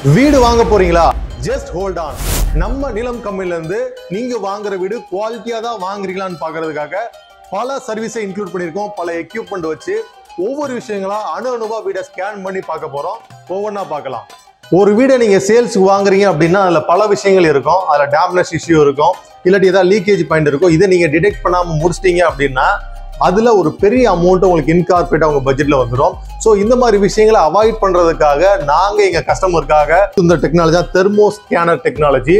வீடு வாங்க போறீங்களா? Just hold on. நம்ம நிலம் கம்பெனில இருந்து நீங்க வாங்குற வீடு குவாலிட்டியா தான் வாங்குறீங்களான்னு பாக்குறதுக்காக பல சர்வீஸை இன்க்ளூட் பண்ணிருக்கோம். பல எக்யூப்மெண்ட் வச்சு ஒவ்வொரு விஷயங்களா அணுவா வீடை ஸ்கேன் பண்ணி பார்க்க போறோம். ஒவ்வொன்றா பார்க்கலாம். ஒரு வீடை நீங்க சேல்ஸ்க்கு வாங்குறீங்க அப்படின்னா அதுல பல விஷயங்கள் இருக்கும். அதுல டேம்னஸ் இஷ்யூ இருக்கும், இல்லாட்டி ஏதாவது லீக்கேஜ் பாயிண்ட் இருக்கும். இதை நீங்க டிடெக்ட் பண்ணாம முடிச்சிட்டீங்க அப்படின்னா அதுல ஒரு பெரிய அமௌண்ட் உங்களுக்கு இன்கார்பரேட் உங்க பட்ஜெட்ல வந்துடும். ஸோ இந்த மாதிரி விஷயங்களை அவாய்ட் பண்றதுக்காக நாங்க எங்க கஸ்டமருக்காக இந்த டெக்னாலஜி தெர்மோ ஸ்கேனர் டெக்னாலஜி,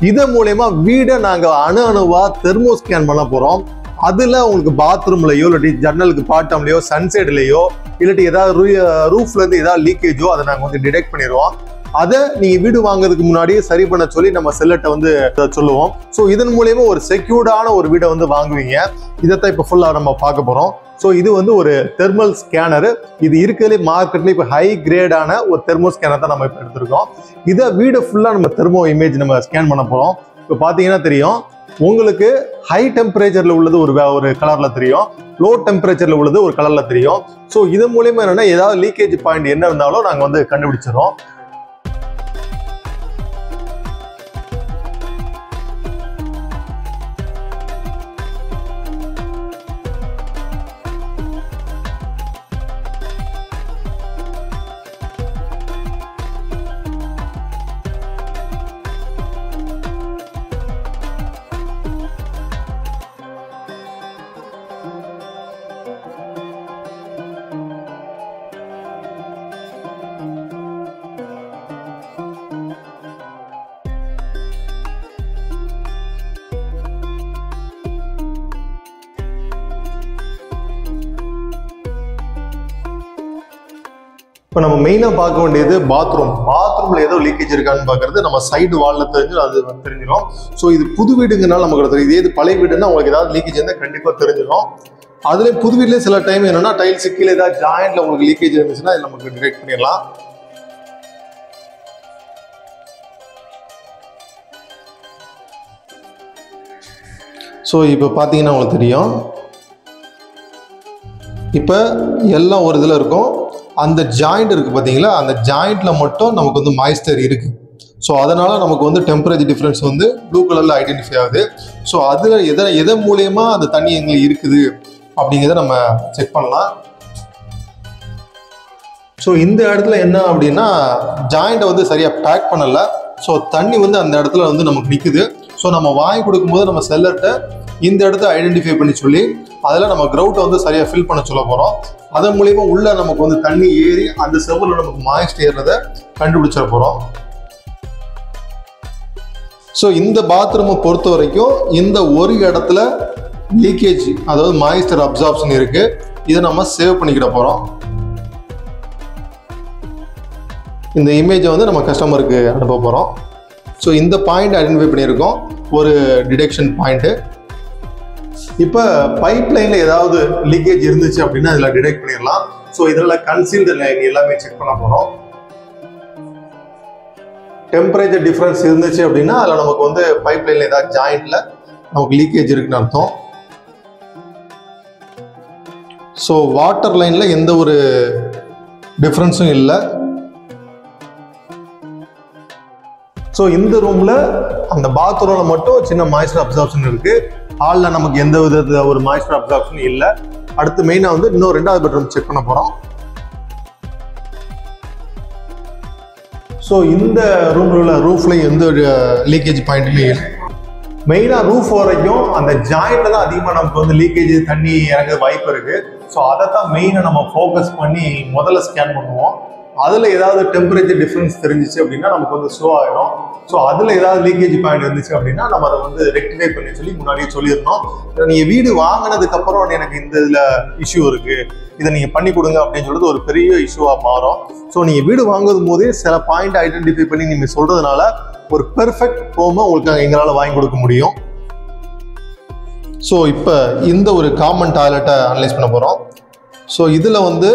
இதன் மூலயமா வீடை நாங்க அணுவா தெர்மோ ஸ்கேன் பண்ண போறோம். அதுல உங்களுக்கு பாத்ரூம்லயோ இல்லாட்டி ஜன்னலுக்கு பாட்டம்லயோ சன்சைட்லயோ இல்லாட்டி ஏதாவது ரூஃப்ல இருந்து ஏதாவது லீக்கேஜோ அதை நாங்க வந்து டிடெக்ட் பண்ணிடுவோம். அதை நீங்க வீடு வாங்குறதுக்கு முன்னாடி சரி பண்ண சொல்லி நம்ம செல்லர்ட்ட வந்து சொல்லுவோம். ஸோ இதன் மூலயமா ஒரு செக்யூர்டான ஒரு வீடை வந்து வாங்குவீங்க. இதைத்தான் இப்போ ஃபுல்லா நம்ம பார்க்க போறோம். ஸோ இது வந்து ஒரு தெர்மல் ஸ்கேனர். இது இருக்கிறதுலே மார்க்கெட்ல இப்போ ஹை கிரேடான ஒரு தெர்மோ ஸ்கேனர் தான் நம்ம இப்போ எடுத்திருக்கோம். இதை வீடு ஃபுல்லா நம்ம தெர்மோ இமேஜ் நம்ம ஸ்கேன் பண்ண போறோம். இப்போ பாத்தீங்கன்னா தெரியும் உங்களுக்கு ஹை டெம்பரேச்சர்ல உள்ளது ஒரு கலர்ல தெரியும், லோ டெம்பரேச்சர்ல உள்ளது ஒரு கலர்ல தெரியும். ஸோ இது மூலயமா என்னன்னா ஏதாவது லீக்கேஜ் பாயிண்ட் என்ன இருந்தாலும் நாங்க வந்து கண்டுபிடிச்சிடறோம். இப்போ நம்ம மெயினாக பார்க்க வேண்டியது பாத்ரூம்ல ஏதோ லீக்கேஜ் இருக்கான்னு பார்க்கறது. நம்ம சைடு வால்ல தெரிஞ்சு அது தெரிஞ்சிடும். ஸோ இது புது வீடுங்கனால நமக்கு தெரியும். இதே இது பழைய வீடுன்னா உங்களுக்கு ஏதாவது லீக்கேஜ் இருந்தால் கண்டிப்பாக தெரிஞ்சிடும். அதுல புது வீட்லேயே சில டைம் என்னன்னா டைல்ஸ் கீழே ஏதாவது ஜாயிண்ட்ல உங்களுக்கு லீக்கேஜ் இருந்துச்சுன்னா இதில் நமக்கு டிடெக்ட் பண்ணிடலாம். ஸோ இப்போ பார்த்தீங்கன்னா உங்களுக்கு தெரியும், இப்போ எல்லாம் ஒரு இதில் இருக்கும். அந்த ஜாயிண்ட் இருக்கு பார்த்தீங்களா, அந்த ஜாயிண்ட்ல மட்டும் நமக்கு வந்து மாய்ஸ்டர் இருக்கு. ஸோ அதனால நமக்கு வந்து டெம்பரேச்சர் டிஃபரன்ஸ் வந்து ப்ளூ கலர்ல ஐடென்டிஃபை ஆகுது. ஸோ அதுல எதன் மூலயமா அந்த தண்ணி எங்களுக்கு இருக்குது அப்படிங்கிறத நம்ம செக் பண்ணலாம். ஸோ இந்த இடத்துல என்ன அப்படின்னா ஜாயிண்ட்டை வந்து சரியா பேக் பண்ணல. ஸோ தண்ணி வந்து அந்த இடத்துல வந்து நமக்கு நிற்குது. ஸோ நம்ம வாங்கி கொடுக்கும்போது நம்ம செல்லர்கிட்ட இந்த இடத்த ஐடென்டிஃபை பண்ணி சொல்லி அதில் நம்ம கிரவுட்டை வந்து சரியாக ஃபில் பண்ண சொல்ல போகிறோம். அதன் மூலியமா உள்ள நமக்கு வந்து தண்ணி ஏறி அந்த செவரில் நமக்கு மாய்ஸ்ட் ஏறுறதை கண்டுபிடிச்சிட போகிறோம். ஸோ இந்த பாத்ரூமை பொறுத்த வரைக்கும் இந்த ஒரு இடத்துல லீக்கேஜ், அதாவது மாய்ஸ்டர் அப்சார்ப்ஷன் இருக்கு. இதை நம்ம சேவ் பண்ணிக்கிட போகிறோம். இந்த இமேஜை வந்து நம்ம கஸ்டமருக்கு அனுப்ப போகிறோம். ஸோ இந்த பாயிண்ட் ஐடென்டிஃபை பண்ணியிருக்கோம், ஒரு டிடெக்ஷன் பாயிண்ட்டு. இப்போ பைப் லைன்ல ஏதாவது லீக்கேஜ் இருந்துச்சு அப்படின்னா இதில் டிடெக்ட் பண்ணிடலாம். ஸோ இதில் கன்சீல்டு லைன் எல்லாமே செக் பண்ண போகிறோம். டெம்பரேச்சர் டிஃபரன்ஸ் இருந்துச்சு அப்படின்னா அதில் நமக்கு வந்து பைப் லைன்ல ஏதாவது ஜாயிண்ட்ல நமக்கு லீக்கேஜ் இருக்குன்னு அர்த்தம். ஸோ வாட்டர் லைன்ல எந்த ஒரு டிஃபரன்ஸும் இல்லை. ஸோ இந்த ரூம்ல அந்த பாத்ரூம்ல மட்டும் சின்ன மாய்ஸ்டர் அப்சார்ப்ஷன் இருக்கு. ஹாலில் நமக்கு எந்த வித ஒரு மாய்ஸ்டர் அப்சார்ப்ஷன் இல்லை. அடுத்து மெயினா வந்து இன்னும் 2வது பெட்ரூம் செக் பண்ண போறோம். ஸோ இந்த ரூம்ல உள்ள ரூஃப்ல எந்த லீக்கேஜ் பாயிண்ட்லையும் இல்லை. மெயினா ரூஃப் வரைக்கும் அந்த ஜாயிண்ட்ல தான் அதிகமாக நமக்கு வந்து லீக்கேஜ் தண்ணி இறங்குற வாய்ப்பு இருக்கு. ஸோ அதை தான் மெயினா நம்ம ஃபோக்கஸ் பண்ணி முதல்ல ஸ்கேன் பண்ணுவோம். அதில் ஏதாவது டெம்பரேச்சர் டிஃபரன்ஸ் தெரிஞ்சிச்சு அப்படின்னா நமக்கு வந்து ஸ்லோ ஆகிடும். ஸோ அதில் ஏதாவது லீக்கேஜ் பாயிண்ட் இருந்துச்சு அப்படின்னா நம்ம அதை வந்து ரெக்டிஃபை பண்ணி சொல்லி முன்னாடியே சொல்லிடணும். நீங்கள் வீடு வாங்கினதுக்கு அப்புறம் எனக்கு இந்த இதில் இஷ்யூ இருக்கு, இதை நீங்கள் பண்ணி கொடுங்க அப்படின்னு சொல்லிட்டு ஒரு பெரிய இஷ்யூவாக மாறும். ஸோ நீங்கள் வீடு வாங்கும் போதே சில பாயிண்ட் ஐடென்டிஃபை பண்ணி நீங்கள் சொல்றதுனால ஒரு பெர்ஃபெக்ட் ஹோமை உங்களுக்கு எங்களால் வாங்கி கொடுக்க முடியும். ஸோ இப்போ இந்த ஒரு காமன் டாய்லெட்டை அனலைஸ் பண்ண போகிறோம். ஸோ இதில் வந்து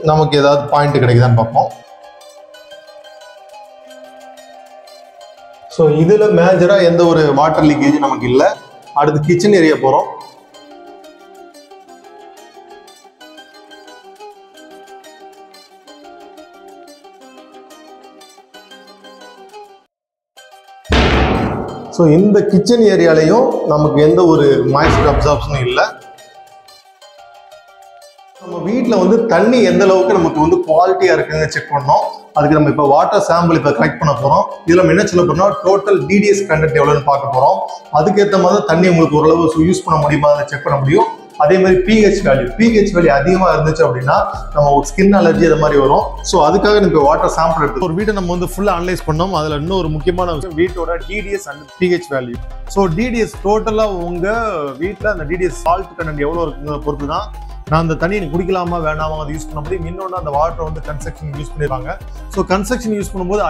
நமக்கு ஏதாவது பாயிண்ட் கிடைக்குதான்னு பார்ப்போம். ஸோ இதில் மேஜராக எந்த ஒரு வாட்டர் லீக்கேஜ் நமக்கு இல்லை. அடுத்து கிச்சன் ஏரியா போகிறோம். ஸோ இந்த கிச்சன் ஏரியாலையும் நமக்கு எந்த ஒரு மாய்ஸ்சர் அப்சார்ப்ஷனும் இல்லை. நம்ம வீட்டில் வந்து தண்ணி எந்த அளவுக்கு நமக்கு வந்து குவாலிட்டியாக இருக்குன்னு செக் பண்ணோம். அதுக்கு நம்ம இப்போ வாட்டர் சாம்பிள் இப்போ கலெக்ட் பண்ண போகிறோம். இதில் நம்ம என்ன சொல்ல போறோம்னா டோட்டல் டிடிஎஸ் கண்டென்ட் எவ்வளோன்னு பார்க்க போகிறோம். அதுக்கேற்ற மாதிரி தண்ணி உங்களுக்கு ஓரளவு யூஸ் பண்ண முடியுமா அதை செக் பண்ண முடியும். அதே மாதிரி பிஹெச் வேல்யூ அதிகமாக இருந்துச்சு அப்படின்னா நம்ம ஸ்கின் அலர்ஜி அது மாதிரி வரும். ஸோ அதுக்காக நம்ம வாட்டர் சாம்பிள் எடுத்து ஒரு வீட்டை நம்ம வந்து ஃபுல்லாக அனலைஸ் பண்ணோம். அதில் இன்னும் ஒரு முக்கியமான விஷயம் வீட்டோட TDS and pH value. So TDS டோட்டலாக உங்கள் வீட்டில் அந்த டிடிஎஸ் சால்ட் கண்டென்ட் எவ்வளோ இருக்குங்கிறத பொறுத்து தான் நான் அந்த தண்ணி குடிக்கலாமா வேணாமா அதை யூஸ் பண்ண முடியும். இன்னொன்று அந்த வாட்டர் வந்து கன்ஸ்ட்ரக்ஷன் யூஸ் பண்ணிடுவாங்க. ஸோ கன்ஸ்ட்ரக்ஷன் யூஸ் பண்ணும்போது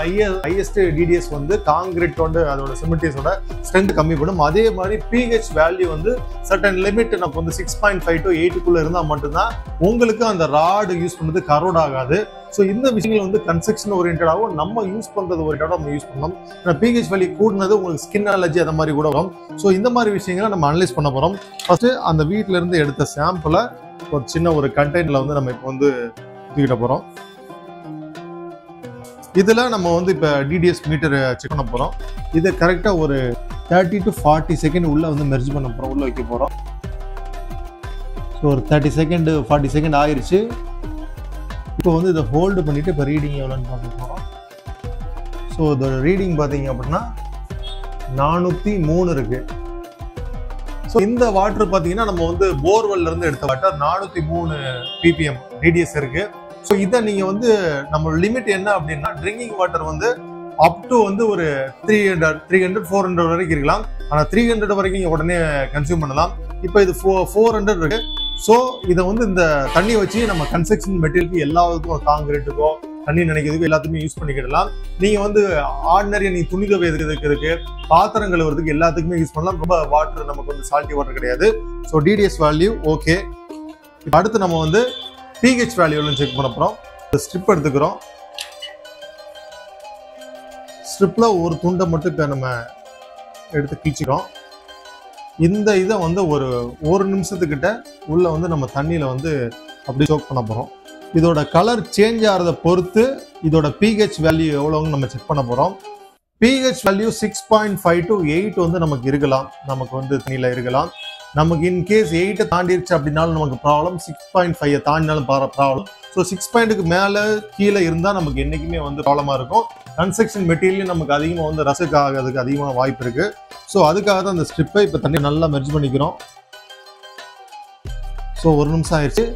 ஹையஸ்ட் டிடிஎஸ் வந்து காங்கிரீட் வந்து அதோட சிமெண்டேஸோட ஸ்ட்ரென்த் கம்மி பண்ணும். அதே மாதிரி பிஹெச் வேல்யூ வந்து சர்டன் லிமிட் நமக்கு வந்து 6.5 to 8 இருந்தால் மட்டும்தான் உங்களுக்கு அந்த ராடு யூஸ் பண்ணுறது கரோட் ஆகாது. ஸோ இந்த விஷயங்கள் வந்து கன்ஸ்ட்ரக்ஷன் ஓரியன்டாகவும் நம்ம யூஸ் பண்ணுறது ஓரியன்டாகவும் நம்ம யூஸ் பண்ணணும். பிஹெச் வேல்யூ கூடுனது உங்களுக்கு ஸ்கின் அலர்ஜி அந்த மாதிரி கூட வரும். ஸோ இந்த மாதிரி விஷயங்களை நம்ம அனலைஸ் பண்ண போகிறோம். ஃபர்ஸ்ட் அந்த வீட்டில இருந்து எடுத்த சாம்பிளை ஒரு சின்ன ஒரு கண்டெய்னர்ல வந்து நம்ம இப்போ வந்து தூக்கிட்ட போறோம். இதுல நம்ம வந்து இப்போ டிடிஎஸ் மீட்டர் செக் பண்ண போறோம். இதை கரெக்டா ஒரு 30 to 40 செகண்ட் உள்ள வந்து மெர்ஜ் பண்ண போறோம், உள்ள வைக்க போறோம். ஸோ ஒரு 30 செகண்ட் 40 செகண்ட் ஆயிடுச்சு. இப்போ வந்து இதை ஹோல்டு பண்ணிட்டு இப்போ ரீடிங் எவ்வளோன்னு பார்க்க போறோம். ஸோ இதோட ரீடிங் பார்த்தீங்க அப்படின்னா 403 இருக்கு. ஸோ இந்த வாட்டர் பார்த்தீங்கன்னா நம்ம வந்து போர்வெல்ல இருந்து எடுத்த வாட்டர் 403 ppm டிடிஎஸ் இருக்கு. ஸோ இதை நீங்க வந்து நம்ம லிமிட் என்ன அப்படின்னா ட்ரிங்கிங் வாட்டர் வந்து அப் டு வந்து ஒரு 300 400 வரைக்கும் இருக்கலாம். ஆனால் 300 வரைக்கும் உடனே கன்சியூம் பண்ணலாம். இப்போ இது 400 இருக்கு. ஸோ இதை வந்து இந்த தண்ணி வச்சு நம்ம கன்ஸ்ட்ரக்ஷன் மெட்டீரியலுக்கு எல்லாத்துக்கும் காங்கிரீட்டுக்கோ தண்ணி நினைக்கிறதுக்கு எல்லாத்துக்குமே யூஸ் பண்ணிக்கிடலாம். நீங்க வந்து ஆர்டினரியா நீங்க துணி துவைக்கிறதுக்கு பாத்திரம் கழுவுறதுக்கு எல்லாத்துக்குமே யூஸ் பண்ணலாம். ரொம்ப வாட்டர் நமக்கு வந்து சால்ட்டி வாட்டர் கிடையாது. So TDS value okay. அடுத்து நம்ம வந்து பிஹெச் வேல்யூ செக் பண்ண போறோம். ஸ்ட்ரிப் எடுத்துக்கிறோம். ஸ்ட்ரிப்ல ஒரு துண்டை மட்டும் இப்போ நம்ம எடுத்து கிழிச்சிக்கிறோம். இந்த இதை வந்து ஒரு நிமிஷத்துக்கிட்ட உள்ள வந்து நம்ம தண்ணியில வந்து அப்படியே சோக் பண்ண போறோம். இதோட கலர் சேஞ்ச் ஆகிறத பொறுத்து இதோட பிஹெச் வேல்யூ எவ்வளோன்னு நம்ம செக் பண்ண போகிறோம். பிஹெச் வேல்யூ 6.5 to 8 வந்து நமக்கு இருக்கலாம். நமக்கு வந்து தண்ணியில் இருக்கலாம். நமக்கு இன்கேஸ் 8 தாண்டிடுச்சு அப்படின்னாலும் நமக்கு ப்ராப்ளம். 6.5 தாண்டினாலும் ப்ராப்ளம். ஸோ 6 மேலே கீழே இருந்தால் நமக்கு என்றைக்குமே வந்து ப்ராப்ளமாக இருக்கும். கன்ஸ்ட்ரக்ஷன் மெட்டீரியல் நமக்கு அதிகமாக வந்து ரசக்கு ஆகிறதுக்கு அதிகமாக வாய்ப்பு இருக்கு. ஸோ அதுக்காக தான் அந்த ஸ்ட்ரிப்பை இப்போ தண்ணி நல்லா மெர்ஜ் பண்ணிக்கிறோம். ஸோ ஒரு நிமிஷம் ஆயிடுச்சு.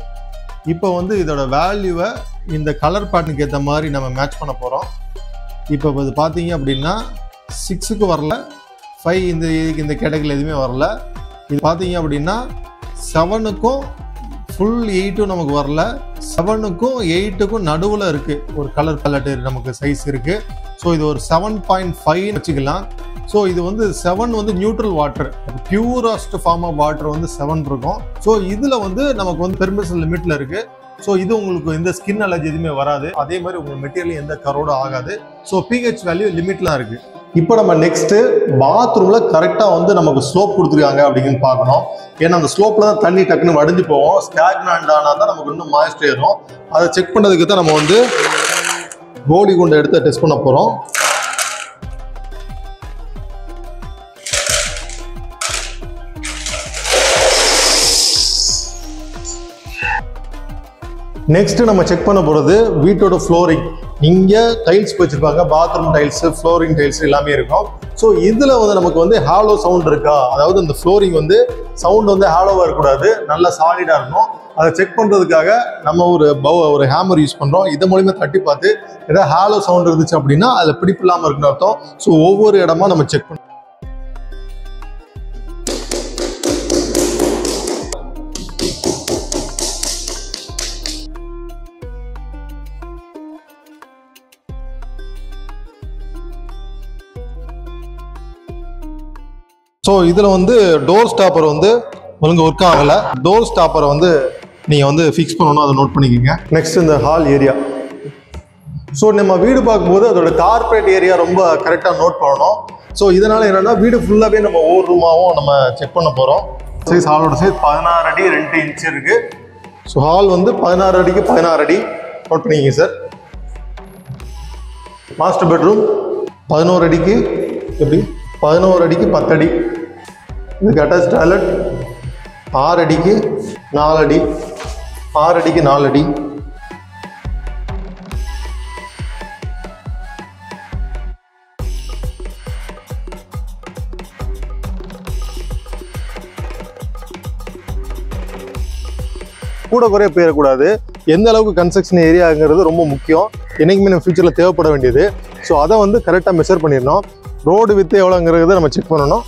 இப்போ வந்து இதோட வேல்யூவை இந்த கலர் பேட்டர்னுக்கு ஏற்ற மாதிரி நம்ம மேட்ச் பண்ண போகிறோம். இப்போ இது பார்த்தீங்க அப்படின்னா 6க்கு வரல, 5 இந்த கேட்டகரியில் எதுவுமே வரல. இது பார்த்தீங்க அப்படின்னா 7க்கும் ஃபுல் 8ம் நமக்கு வரல. 7க்கும் 8க்கும் நடுவில் இருக்குது ஒரு கலர் பேலட்டு நமக்கு சைஸ் இருக்குது. ஸோ இது ஒரு 7.5 வச்சுக்கலாம். ஸோ இது வந்து 7 வந்து neutral water, purest form of water வந்து 7 இருக்கும். ஸோ இதில் வந்து நமக்கு வந்து பெர்மிஷன் லிமிட்டில் இருக்குது. ஸோ இது உங்களுக்கு எந்த ஸ்கின் அலர்ஜி எதுவுமே வராது. அதே மாதிரி உங்களுக்கு மெட்டீரியல் எந்த கரோடும் ஆகாது. ஸோ பிஹெச் வேல்யூ லிமிட்லாம் இருக்குது. இப்போ நம்ம நெக்ஸ்ட்டு பாத்ரூமில் கரெக்டாக வந்து நமக்கு ஸ்லோப் கொடுத்துருக்காங்க அப்படின்னு பார்க்கணும். ஏன்னா அந்த ஸ்லோப்பில் தான் தண்ணி டக்குன்னு வடிஞ்சு போவோம். ஸ்டாக்னண்ட் ஆனால் தான் நமக்கு இன்னும் மாய்ஸ்டர் ஏறும். அதை செக் பண்ணுறதுக்கு தான் நம்ம வந்து கோலி குண்டை எடுத்து டெஸ்ட் பண்ண போகிறோம். நெக்ஸ்ட் நம்ம செக் பண்ண போகிறது வீட்டோட ஃப்ளோரிங். இங்கே டைல்ஸ் வச்சிருப்பாங்க, பாத்ரூம் டைல்ஸ், ஃப்ளோரிங் டைல்ஸ் எல்லாமே இருக்கும். ஸோ இதில் வந்து நமக்கு வந்து ஹாலோ சவுண்ட் இருக்கா, அதாவது இந்த ஃப்ளோரிங் வந்து சவுண்ட் வந்து ஹாலோவாக இருக்கக்கூடாது, நல்லா சாலிடாக இருக்கணும். அதை செக் பண்ணுறதுக்காக நம்ம ஒரு ஹேமர் யூஸ் பண்ணுறோம். இதை மூலியமாக தட்டி பார்த்து ஏதாவது ஹாலோ சவுண்ட் இருந்துச்சு அப்படின்னா அதில் பிடிப்பு இல்லாமல் இருக்குன்னு அர்த்தம். ஸோ ஒவ்வொரு இடமா நம்ம செக் பண்ணோம். ஸோ இதில் வந்து டோர் ஸ்டாப்பர் வந்து ஒழுங்கு ஒர்க் ஆகலை. டோர் ஸ்டாப்பரை வந்து நீங்கள் வந்து ஃபிக்ஸ் பண்ணணும், அதை நோட் பண்ணிக்கோங்க. நெக்ஸ்ட் இந்த ஹால் ஏரியா. ஸோ நம்ம வீடு பார்க்கும்போது அதோட கார்பரேட் ஏரியா ரொம்ப கரெக்டாக நோட் பண்ணணும். ஸோ இதனால் என்னென்னா வீடு ஃபுல்லாகவே நம்ம ஒவ்வொரு ரூமாகவும் நம்ம செக் பண்ண போகிறோம். சைஸ் ஹாலோட சைஸ் 16 அடி 2 இன்ச் இருக்குது. ஸோ ஹால் வந்து 16 அடிக்கு 16 அடி நோட் பண்ணிக்கிங்க சார். மாஸ்டர் பெட்ரூம் 11 அடிக்கு எப்படி 11 அடிக்கு 10 அடி. இதுக்கு அட்டாச் டாய்லெட். 6 அடிக்கு 4 அடி. 6 அடிக்கு 4 அடி. கூட குறைய போயிடக்கூடாது. எந்த அளவுக்கு கன்ஸ்ட்ரக்ஷன் ஏரியாங்கிறது ரொம்ப முக்கியம். என்னைக்குமே நம்ம ஃபியூச்சரில் தேவைப்பட வேண்டியது. ஸோ அதை வந்து கரெக்டாக மெஷர் பண்ணிடணும். ரோடு வித்து எவ்வளோங்கிறத நம்ம செக் பண்ணணும்.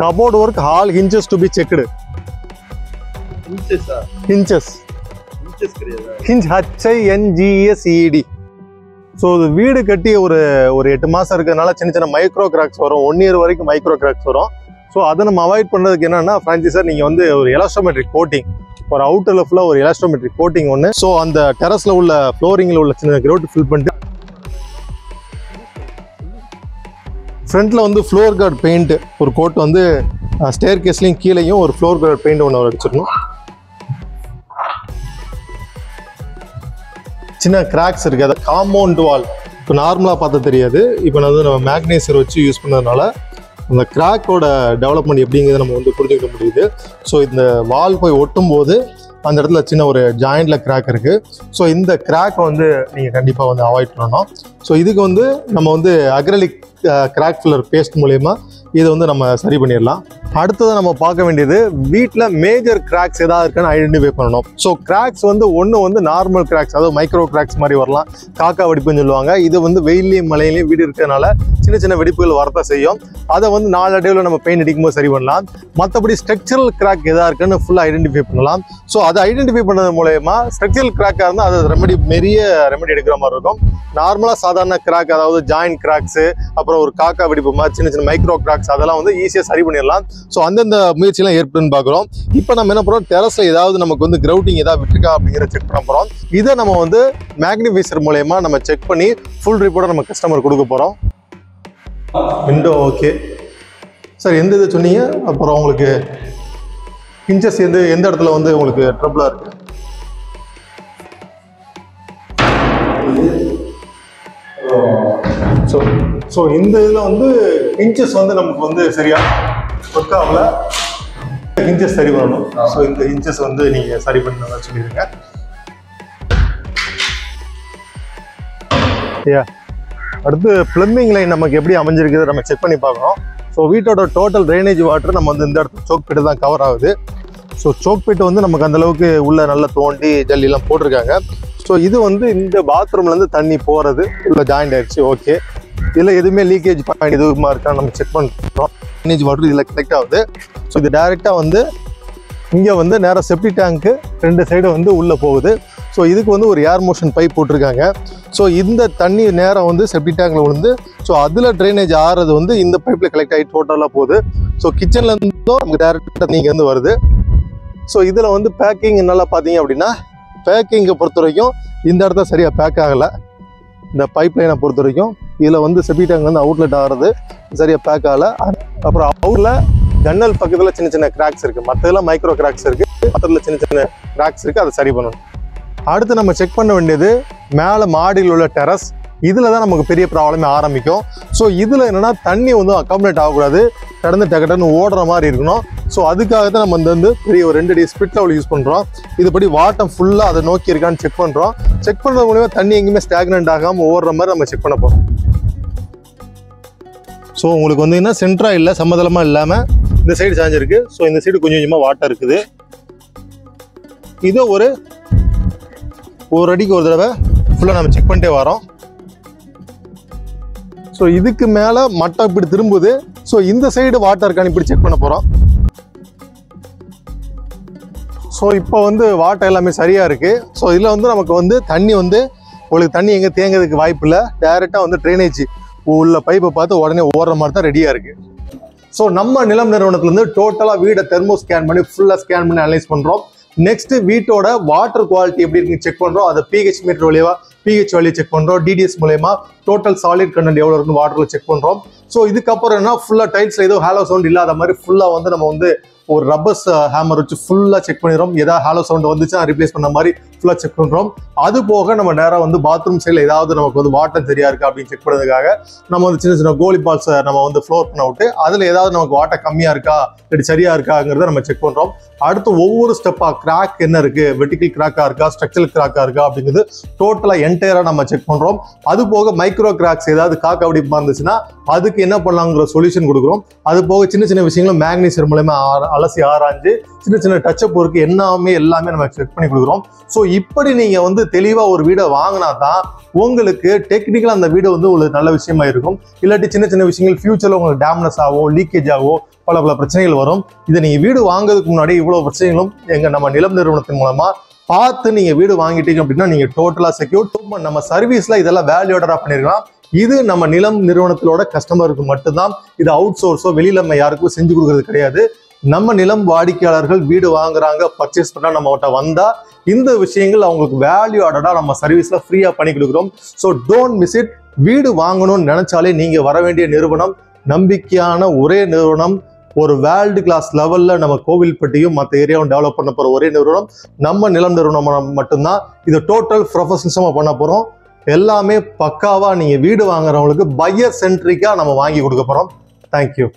Cupboard work all hinges to be checked. Hinges hinge HINGESED. So இது வீடு கட்டி ஒரு 8 மாதம் இருக்கிறதுனால சின்ன சின்ன மைக்ரோ கிராக்ஸ் வரும். 1 இயர் வரைக்கும் மைக்ரோ கிராக்ஸ் வரும். ஸோ அதை நம்ம அவாய்ட் பண்ணுறதுக்கு என்னன்னா ஃப்ரான்ச்சைஸர் நீங்கள் வந்து ஒரு எலாஸ்ட்ரோமெட்ரிக் கோட்டிங், ஒரு அவுட்டரில் ஃபுல்லாக ஒரு எலாஸ்ட்ரோமெட்ரிக் கோட்டிங் ஒன்று. ஸோ அந்த டெரஸில் உள்ள ஃப்ளோரிங்கில் உள்ள சின்ன கிரவுட் ஃபில் பண்ணிட்டு ஃப்ரண்ட்டில் வந்து ஃப்ளோர் கார்டு பெயிண்ட் ஒரு கோட் வந்து ஸ்டேர் கேஸ்லையும் கீழேயும் ஒரு ஃப்ளோர் கார்டு பெயிண்ட் ஒன்று அடிச்சிடணும். சின்ன கிராக்ஸ் இருக்குது. அதை காம்பவுண்ட் வால் இப்போ நார்மலாக பார்த்தா தெரியாது. இப்போ நான் வந்து நம்ம மேக்னீசியர் வச்சு யூஸ் பண்ணதுனால அந்த கிராக்கோட டெவலப்மெண்ட் எப்படிங்கிறத நம்ம வந்து புரிஞ்சுக்க முடியுது. ஸோ இந்த வால் போய் ஒட்டும் போது அந்த இடத்துல சின்ன ஒரு ஜாயிண்டில் கிராக் இருக்குது. ஸோ இந்த கிராக்கை வந்து நீங்கள் கண்டிப்பாக வந்து அவாய்ட் பண்ணணும். ஸோ இதுக்கு வந்து நம்ம வந்து அக்ரலிக் கிராக் ஃபில்லர் பேஸ்ட் மூலயமா இதை வந்து நம்ம சரி பண்ணிடலாம். அடுத்தது நம்ம பார்க்க வேண்டியது வீட்டில் மேஜர் கிராக்ஸ் ஏதாவது இருக்குன்னு ஐடென்டிஃபை பண்ணணும். ஸோ கிராக்ஸ் வந்து ஒன்று வந்து நார்மல் கிராக்ஸ், அதாவது மைக்ரோ கிராக்ஸ் மாதிரி வரலாம். காக்கா வெடிப்புன்னு சொல்லுவாங்க. இது வந்து வெயிலையும் மழையிலையும் வீடு இருக்கிறதுனால சின்ன சின்ன வெடிப்புகள் வரத்தான் செய்யும். அதை வந்து 4 அடியில் நம்ம பெயிண்ட் அடிக்கும்போது சரி பண்ணலாம். மற்றபடி ஸ்ட்ரக்சரல் கிராக் எதாக இருக்குன்னு ஃபுல்லாக ஐடென்டிஃபை பண்ணலாம். ஸோ அதை ஐடென்டிஃபை பண்ணது மூலயமா ஸ்ட்ரக்சரல் கிராக்காக இருந்தால் அது பெரிய ரெமெடி எடுக்கிற மாதிரி இருக்கும். நார்மலாக சாதாரண கிராக், அதாவது ஜாயிண்ட் கிராக்ஸு, அப்புறம் ஒரு காக்கா வெடிப்பு மாதிரி சின்ன சின்ன மைக்ரோ கிராக்ஸ் அதெல்லாம் வந்து ஈஸியாக சரி பண்ணிடலாம். ஸோ அந்தந்த முயற்சியெல்லாம் ஏற்படுன்னு பார்க்குறோம். இப்போ நம்ம என்ன பண்ணுறோம், டெரஸில் ஏதாவது நமக்கு வந்து கிரவுட்டிங் ஏதாவது விட்டுருக்கா அப்படிங்கிற செக் பண்ண போகிறோம். இதை நம்ம வந்து மேக்னிஃபைசர் மூலயமா நம்ம செக் பண்ணி ஃபுல் ரிப்போர்ட்டை நம்ம கஸ்டமர் கொடுக்க போகிறோம். விண்டோ ஓகே சார், எந்த இது சொன்னீங்க? அப்புறம் உங்களுக்கு இன்ச்சஸ் எந்த இடத்துல வந்து உங்களுக்கு ட்ரபிளாக இருக்குது? ஸோ இந்த இதில் வந்து இன்ச்சஸ் வந்து நமக்கு வந்து சரியா ஒர்க் ஆகல. இன்ச்சஸ் சரி பண்ணணும். ஸோ இந்த இன்ச்சஸ் வந்து நீங்கள் சரி பண்ண சொல்லிடுங்க. அடுத்து பிளம்பிங் லைன் நமக்கு எப்படி அமைஞ்சிருக்குது நம்ம செக் பண்ணி பார்க்கணும். ஸோ வீட்டோட டோட்டல் ட்ரைனேஜ் வாட்டர் நம்ம வந்து இந்த இடத்துல சோக் பிட்டு தான் கவர் ஆகுது. ஸோ சோக் பிட்டு வந்து நமக்கு அந்தளவுக்கு உள்ள நல்லா தோண்டி ஜல்லிலாம் போட்டிருக்காங்க. ஸோ இது வந்து இந்த பாத்ரூம்லேருந்து தண்ணி போகிறது உள்ள ஜாயிண்ட் ஆயிடுச்சு. ஓகே, இதில் எதுவுமே லீக்கேஜ் பாயிண்ட் எதுவுமா இருக்கான்னு நம்ம செக் பண்ணுறோம். ட்ரைனேஜ் வாட்டர் இதில் கனெக்ட் ஆகுது. ஸோ இது டைரெக்டாக வந்து இங்கே வந்து நேராக செப்டி டேங்க்கு 2 சைடு வந்து உள்ளே போகுது. ஸோ இதுக்கு வந்து ஒரு ஏர் மோஷன் பைப் போட்டிருக்காங்க. ஸோ இந்த தண்ணி நேரம் வந்து செப்டி டேங்கில் விழுந்து ஸோ அதில் ட்ரைனேஜ் ஆகிறது வந்து இந்த பைப்பில் கலெக்ட் ஆகி டோட்டலாக போகுது. ஸோ கிச்சன்லேருந்தும் நமக்கு டேரெக்டாக நீங்கள் வந்து வருது. ஸோ இதில் வந்து பேக்கிங் நல்லா பார்த்தீங்க அப்படின்னா, பேக்கிங்கை பொறுத்த வரைக்கும் இந்த இடத்த சரியாக பேக் ஆகலை. இந்த பைப் லைனை பொறுத்த வரைக்கும் இதில் வந்து செப்டி டேங்க் வந்து அவுட்லெட் ஆகிறது சரியாக பேக் ஆகலை. அப்புறம் அவுட்டில் ஜன்னல் பக்கத்தில் சின்ன சின்ன கிராக்ஸ் இருக்குது. மற்றதெல்லாம் மைக்ரோ கிராக்ஸ் இருக்குது, மற்றதில் சின்ன சின்ன கிராக்ஸ் இருக்குது. அதை சரி பண்ணணும். அடுத்து நம்ம செக் பண்ண வேண்டியது மேலே மாடியில் உள்ள டெரஸ். இதில் தான் நமக்கு பெரிய ப்ராப்ளமே ஆரம்பிக்கும். ஸோ இதில் என்னென்னா தண்ணி வந்து அக்காமடேட் ஆகக்கூடாது, கடந்து டக்குன்னு ஓடுற மாதிரி இருக்கணும். ஸோ அதுக்காக தான் நம்ம வந்து பெரிய ஒரு 2 அடி ஸ்பிட் லெவல் யூஸ் பண்ணுறோம். இதுபடி வாட்டம் ஃபுல்லாக அதை நோக்கி இருக்கான்னு செக் பண்ணுறோம். செக் பண்ணுறது மூலமா தண்ணி எங்கேயுமே ஸ்டாக்னண்ட் ஆகாமல் ஓடுற மாதிரி நம்ம செக் பண்ண போகிறோம். ஸோ உங்களுக்கு வந்து என்ன சென்டராக இல்லை, சம்மதளமாக இல்லாமல் இந்த சைடு சாஞ்சிருக்கு. ஸோ இந்த சைடு கொஞ்சம் கொஞ்சமாக வாட்டர் இருக்குது. இதை ஒரு அடிக்கு ஒரு தடவை ஃபுல்லாக நம்ம செக் பண்ணிட்டே வரோம். ஸோ இதுக்கு மேலே மட்டம் இப்படி திரும்புது. ஸோ இந்த சைடு வாட்டர் இருக்கான்னு இப்படி செக் பண்ண போகிறோம். ஸோ இப்போ வந்து வாட்டர் எல்லாமே சரியாக இருக்குது. ஸோ இதில் வந்து நமக்கு வந்து தண்ணி வந்து உங்களுக்கு தண்ணி எங்கே தேங்கிறதுக்கு வாய்ப்பு இல்லை. டைரெக்டாக வந்து ட்ரைனேஜ் உள்ள பைப்பை பார்த்து உடனே ஓடுற மாதிரி தான் ரெடியாக இருக்குது. ஸோ நம்ம நிலம் நிறுவனத்துலேருந்து டோட்டலாக வீடை தெர்மோ ஸ்கேன் பண்ணி ஃபுல்லாக ஸ்கேன் பண்ணி அனலைஸ் பண்ணுறோம். நெக்ஸ்ட் வீட்டோட வாட்டர் குவாலிட்டி எப்படி இருக்குன்னு செக் பண்ணுறோம். அதை பிஹெச் மீட்டர் வழியாக பிஹெச் வேல்யூ செக் பண்ணுறோம். டிடிஎஸ் மூலயமா டோட்டல் சாலிட் கண்டென்ட் எவ்வளோ இருக்குன்னு வாட்டரில் செக் பண்ணுறோம். ஸோ இதுக்கப்புறம் என்ன ஃபுல்லாக டைல்ஸ்ல ஏதோ ஹாலோ சவுண்ட் இல்லாத மாதிரி ஃபுல்லாக வந்து நம்ம வந்து ஒரு ரப்பர்ஸ் ஹேமர் வச்சு ஃபுல்லாக செக் பண்ணிடுறோம். ஏதாவது ஹாலோ சவுண்ட் வந்துச்சுன்னா ரீப்ளேஸ் பண்ண மாதிரி ஃபுல்லாக செக் பண்ணுறோம். அது போக நம்ம நேராக வந்து பாத்ரூம் சைடில் ஏதாவது நமக்கு வந்து வாட்டர் சரியா இருக்கா அப்படின்னு செக் பண்ணுறதுக்காக நம்ம வந்து சின்ன சின்ன கோலி பால்ஸை நம்ம வந்து ஃப்ளோர் பண்ண விட்டு அதில் ஏதாவது நமக்கு வாட்டர் கம்மியாக இருக்கா இல்லை சரியா இருக்காங்கிறத நம்ம செக் பண்ணுறோம். அடுத்து ஒவ்வொரு ஸ்டெப்பாக கிராக் என்ன இருக்குது, வெர்டிகல் கிராக்காக இருக்கா, ஸ்ட்ரக்சரல் கிராக்காக இருக்கா அப்படிங்கிறது டோட்டலாக என்டையராக நம்ம செக் பண்ணுறோம். அது போக மைக்ரோ கிராக்ஸ் ஏதாவது காக்கா வெடிப்பாக இருந்துச்சுன்னா அதுக்கு என்ன பண்ணலாங்கிற சொல்யூஷன் கொடுக்குறோம். அது போக சின்ன சின்ன விஷயங்களும் மேக்னீசியம் மூலமா அலசி ஆராய்ஞ்சு சின்ன சின்ன டச்சப் ஒர்க்கு எல்லாமே நம்ம செக் பண்ணி கொடுக்குறோம். ஸோ இப்படி நீங்கள் வந்து தெளிவாக ஒரு வீடை வாங்கினா தான் உங்களுக்கு டெக்னிக்கலாக அந்த வீடு வந்து உங்களுக்கு நல்ல விஷயமா இருக்கும். இல்லாட்டி சின்ன சின்ன விஷயங்கள் ஃபியூச்சரில் உங்களுக்கு டேம்னஸ் ஆகும், லீக்கேஜ் ஆகும், பல பிரச்சனைகள் வரும். இதை நீங்கள் வீடு வாங்குறதுக்கு முன்னாடி இவ்வளோ பிரச்சனைகளும் நம்ம நிலம் நிறுவனத்தின் மூலமாக பார்த்து நீங்கள் வீடு வாங்கிட்டீங்க அப்படின்னா நீங்கள் டோட்டலாக செக்யூர். நம்ம சர்வீஸில் இதெல்லாம் வேல்யூடராக பண்ணிருக்கலாம். இது நம்ம நிலம் நிறுவனத்திலோட கஸ்டமருக்கு மட்டும்தான். இது அவுட் சோர்ஸோ வெளியில நம்ம யாருக்கும் செஞ்சு கொடுக்கறது கிடையாது. நம்ம நிலம் வாடிக்கையாளர்கள் வீடு வாங்குறாங்க, பர்ச்சேஸ் பண்ணா நம்மகிட்ட வந்தா இந்த விஷயங்கள் அவங்களுக்கு வேல்யூ ஆடடா நம்ம சர்வீஸ்ல ஃப்ரீயா பண்ணி கொடுக்குறோம். So don't miss it. வீடு வாங்கணும்னு நினைச்சாலே நீங்க வர வேண்டிய நிறுவனம், நம்பிக்கையான ஒரே நிறுவனம், ஒரு வேர்ல்டு கிளாஸ் லெவல்ல நம்ம கோவில்பட்டியும் மற்ற ஏரியாவும் டெவலப் பண்ண போற ஒரே நிறுவனம் நம்ம நிலம் நிறுவனம் மட்டும்தான். இது டோட்டல் ப்ரொஃபஷனலிசமா பண்ண போறோம். எல்லாமே பக்காவா நீங்க வீடு வாங்குறவங்களுக்கு பையர் சென்ட்ரிக்கா நம்ம வாங்கி கொடுக்க போறோம். தேங்க்யூ.